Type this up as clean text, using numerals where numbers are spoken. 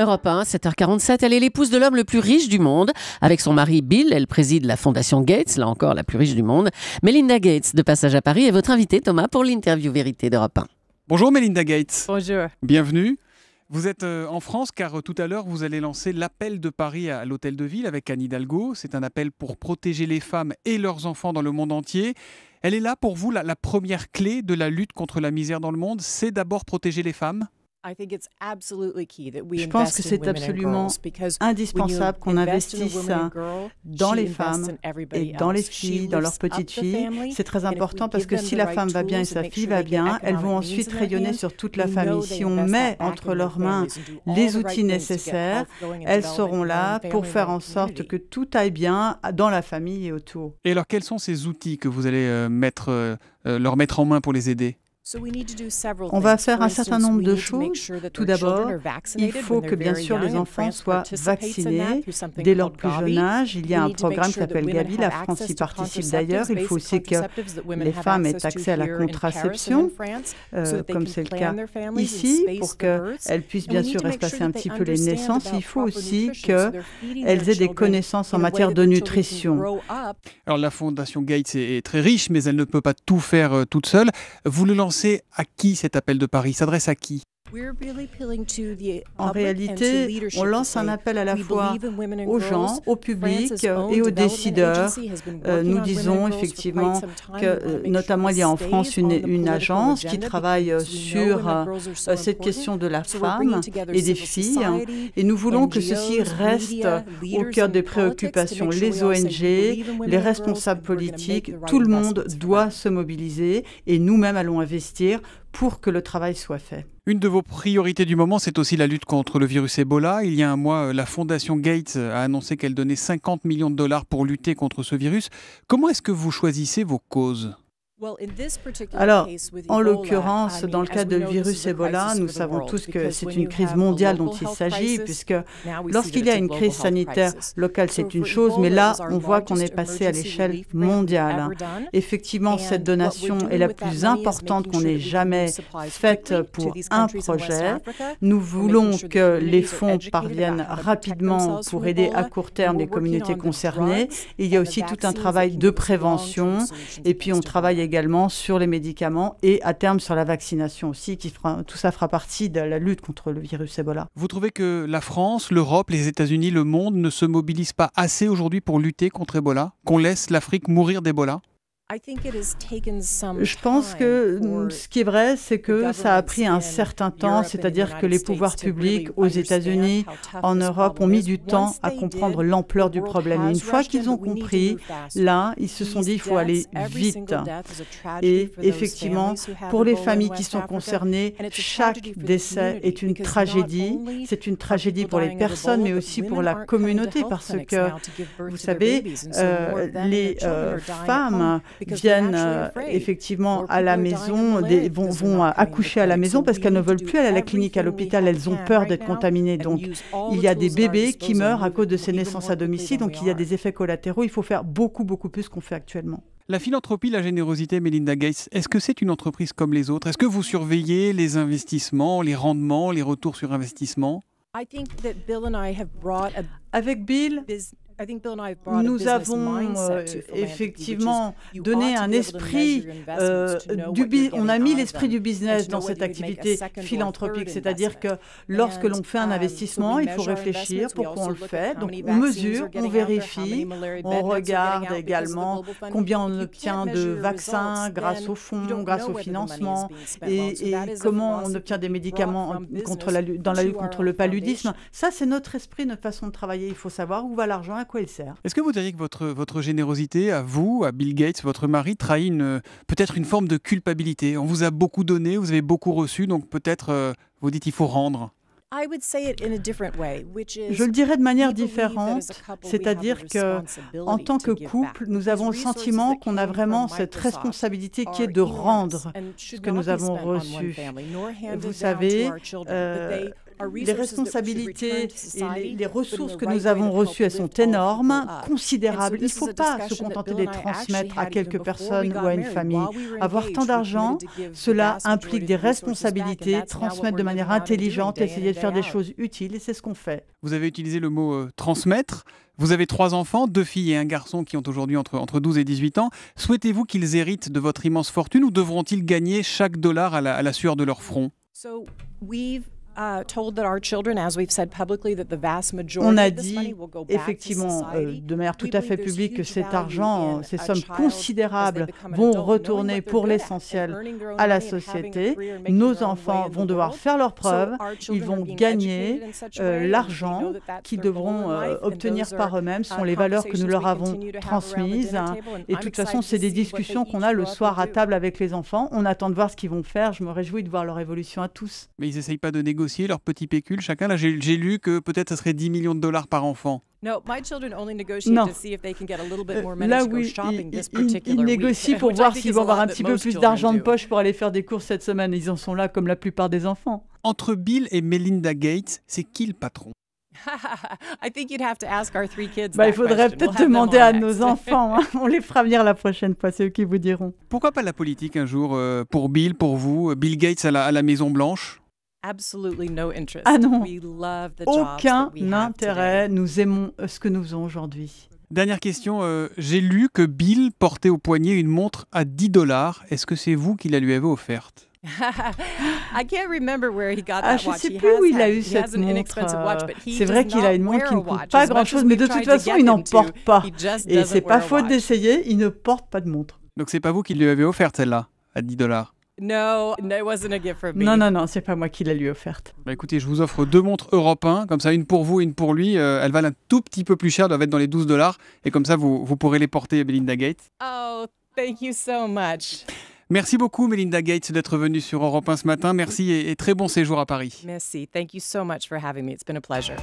Europe 1, 7h47, elle est l'épouse de l'homme le plus riche du monde. Avec son mari Bill, elle préside la fondation Gates, là encore la plus riche du monde. Melinda Gates, de passage à Paris, est votre invitée, Thomas, pour l'interview vérité d'Europe 1. Bonjour Melinda Gates. Bonjour. Bienvenue. Vous êtes en France car tout à l'heure vous allez lancer l'appel de Paris à l'Hôtel de Ville avec Anne Hidalgo. C'est un appel pour protéger les femmes et leurs enfants dans le monde entier. Elle est là pour vous la première clé de la lutte contre la misère dans le monde, c'est d'abord protéger les femmes. Je pense que c'est absolument indispensable qu'on investisse dans les femmes et dans les filles, dans leurs petites filles. C'est très important parce que si la femme va bien et sa fille va bien, elles vont ensuite rayonner sur toute la famille. Si on met entre leurs mains les outils nécessaires, elles seront là pour faire en sorte que tout aille bien dans la famille et autour. Et alors quels sont ces outils que vous allez leur mettre en main pour les aider ? On va faire un certain nombre de choses. Tout d'abord, il faut que bien sûr les enfants soient vaccinés dès leur plus jeune âge. Il y a un programme qui s'appelle Gavi, la France y participe d'ailleurs. Il faut aussi que les femmes aient accès à la contraception, comme c'est le cas ici, pour qu'elles puissent bien sûr espacer un petit peu les naissances. Il faut aussi qu'elles aient des connaissances en matière de nutrition. Alors la fondation Gates est très riche, mais elle ne peut pas tout faire toute seule. Vous le lancez à qui cet appel de Paris ? S'adresse à qui ? En réalité, on lance un appel à la fois aux gens, au public et aux décideurs. Nous disons effectivement que, notamment, il y a en France une agence qui travaille sur cette question de la femme et des filles. Et nous voulons que ceci reste au cœur des préoccupations. Les ONG, les responsables politiques, tout le monde doit se mobiliser et nous-mêmes allons investir pour que le travail soit fait. Une de vos priorités du moment, c'est aussi la lutte contre le virus Ebola. Il y a un mois, la fondation Gates a annoncé qu'elle donnait 50 millions de dollars pour lutter contre ce virus. Comment est-ce que vous choisissez vos causes ? Alors, en l'occurrence, dans le cas du virus Ebola, nous savons tous que c'est une crise mondiale dont il s'agit, puisque lorsqu'il y a une crise sanitaire locale, c'est une chose, mais là, on voit qu'on est passé à l'échelle mondiale. Effectivement, cette donation est la plus importante qu'on ait jamais faite pour un projet. Nous voulons que les fonds parviennent rapidement pour aider à court terme les communautés concernées. Il y a aussi tout un travail de prévention, et puis on travaille également sur les médicaments et à terme sur la vaccination aussi, tout ça fera partie de la lutte contre le virus Ebola. Vous trouvez que la France, l'Europe, les États-Unis, le monde ne se mobilisent pas assez aujourd'hui pour lutter contre Ebola ? Qu'on laisse l'Afrique mourir d'Ebola ? Je pense que ce qui est vrai, c'est que ça a pris un certain temps, c'est-à-dire que les pouvoirs publics aux États-Unis, en Europe, ont mis du temps à comprendre l'ampleur du problème. Et une fois qu'ils ont compris, là, ils se sont dit qu'il faut aller vite. Et effectivement, pour les familles qui sont concernées, chaque décès est une tragédie. C'est une tragédie pour les personnes, mais aussi pour la communauté, parce que, vous savez, les femmes viennent effectivement à la maison, vont accoucher à la maison parce qu'elles ne veulent plus aller à la clinique, à l'hôpital, elles ont peur d'être contaminées. Donc, il y a des bébés qui meurent à cause de ces naissances à domicile, donc il y a des effets collatéraux. Il faut faire beaucoup plus qu'on fait actuellement. La philanthropie, la générosité, Melinda Gates, est-ce que c'est une entreprise comme les autres ? Est-ce que vous surveillez les investissements, les rendements, les retours sur investissement ? Avec Bill, nous avons effectivement donné un esprit on a mis l'esprit du business dans cette activité philanthropique, c'est-à-dire que lorsque l'on fait un investissement, il faut réfléchir pourquoi on le fait. Donc on mesure, on vérifie, on regarde également combien on obtient de vaccins grâce aux fonds, grâce au financement et comment on obtient des médicaments dans la lutte contre le paludisme. Ça, c'est notre esprit, notre façon de travailler. Il faut savoir où va l'argent, à quoi il sert. Est-ce que vous diriez que votre générosité, à vous, à Bill Gates, votre mari, trahit peut-être une forme de culpabilité ? On vous a beaucoup donné, vous avez beaucoup reçu, donc peut-être vous dites qu'il faut rendre. Je le dirais de manière différente, c'est-à-dire qu'en tant que couple, nous avons le sentiment qu'on a vraiment cette responsabilité qui est de rendre ce que nous avons reçu. Vous savez, Les responsabilités et les ressources que nous avons reçues, elles sont énormes, considérables. Il ne faut pas se contenter de les transmettre à quelques personnes ou à une famille. Avoir tant d'argent, cela implique des responsabilités, transmettre de manière intelligente, essayer de faire des choses utiles, et c'est ce qu'on fait. Vous avez utilisé le mot transmettre. Vous avez 3 enfants, 2 filles et un garçon qui ont aujourd'hui entre 12 et 18 ans. Souhaitez-vous qu'ils héritent de votre immense fortune ou devront-ils gagner chaque dollar à la sueur de leur front? On a dit effectivement de manière tout à fait publique que cet argent, ces sommes considérables vont retourner pour l'essentiel à la société. Nos enfants vont devoir faire leurs preuves, ils vont gagner l'argent qu'ils devront obtenir par eux-mêmes. Ce sont les valeurs que nous leur avons transmises. Et de toute façon, c'est des discussions qu'on a le soir à table avec les enfants. On attend de voir ce qu'ils vont faire. Je me réjouis de voir leur évolution à tous. Mais ils n'essayent pas de négocier leur petit pécule chacun. Là, j'ai lu que peut-être ça serait 10 millions de dollars par enfant. Non. Là, oui, ils négocient pour voir s'ils vont avoir un petit peu plus d'argent de poche pour aller faire des courses cette semaine. Ils en sont là comme la plupart des enfants. Entre Bill et Melinda Gates, c'est qui le patron? Il faudrait peut-être demander à nos enfants. On les fera venir la prochaine fois, c'est eux qui vous diront. Pourquoi pas la politique un jour pour Bill, pour vous? Bill Gates à la Maison-Blanche? Ah non, aucun intérêt. Nous aimons ce que nous faisons aujourd'hui. Dernière question, j'ai lu que Bill portait au poignet une montre à 10 $. Est-ce que c'est vous qui la lui avez offerte? Je ne sais plus où il a eu cette montre. C'est vrai qu'il a une montre qui ne coûte pas grand-chose, mais de toute façon, il n'en porte pas. Et c'est pas faute d'essayer, il ne porte pas de montre. Donc c'est pas vous qui lui avez offerte celle-là, à 10 $? Non, c'est pas moi qui la lui offerte. Écoutez, je vous offre 2 montres Europe 1, comme ça une pour vous et une pour lui. Elles valent un tout petit peu plus cher, doivent être dans les 12 $. Et comme ça, vous pourrez les porter, Melinda Gates. Oh, thank you so much. Merci beaucoup, Melinda Gates, d'être venue sur Europe 1 ce matin. Merci et très bon séjour à Paris. Merci. Thank you so much for having me. It's been a pleasure.